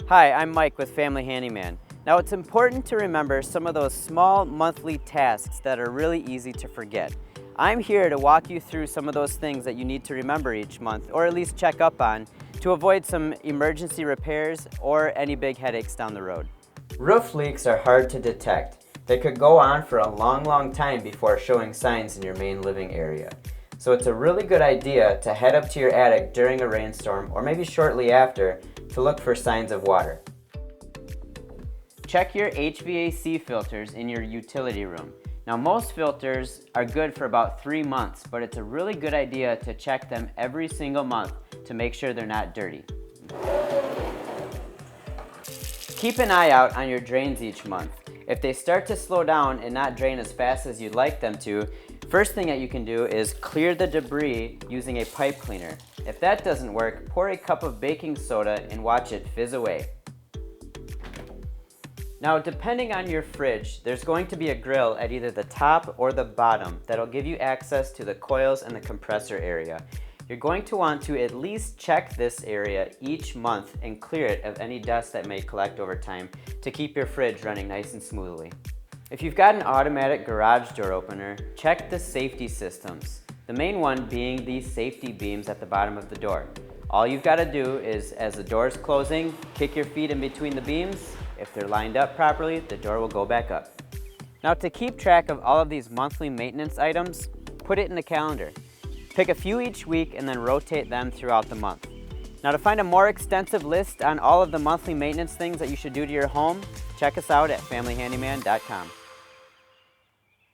Hi, I'm Mike with Family Handyman. Now it's important to remember some of those small monthly tasks that are really easy to forget. I'm here to walk you through some of those things that you need to remember each month, or at least check up on, to avoid some emergency repairs or any big headaches down the road. Roof leaks are hard to detect. They could go on for a long time before showing signs in your main living area. So it's a really good idea to head up to your attic during a rainstorm or maybe shortly after to look for signs of water. Check your HVAC filters in your utility room. Now most filters are good for about 3 months, but it's a really good idea to check them every single month to make sure they're not dirty. Keep an eye out on your drains each month. If they start to slow down and not drain as fast as you'd like them to, first thing that you can do is clear the debris using a pipe cleaner. If that doesn't work, pour a cup of baking soda and watch it fizz away. Now, depending on your fridge, there's going to be a grill at either the top or the bottom that'll give you access to the coils and the compressor area. You're going to want to at least check this area each month and clear it of any dust that may collect over time to keep your fridge running nice and smoothly. If you've got an automatic garage door opener, check the safety systems. The main one being these safety beams at the bottom of the door. All you've got to do is, as the door is closing, kick your feet in between the beams. If they're lined up properly, the door will go back up. Now, to keep track of all of these monthly maintenance items, put it in the calendar. Pick a few each week and then rotate them throughout the month. Now, to find a more extensive list on all of the monthly maintenance things that you should do to your home, check us out at familyhandyman.com.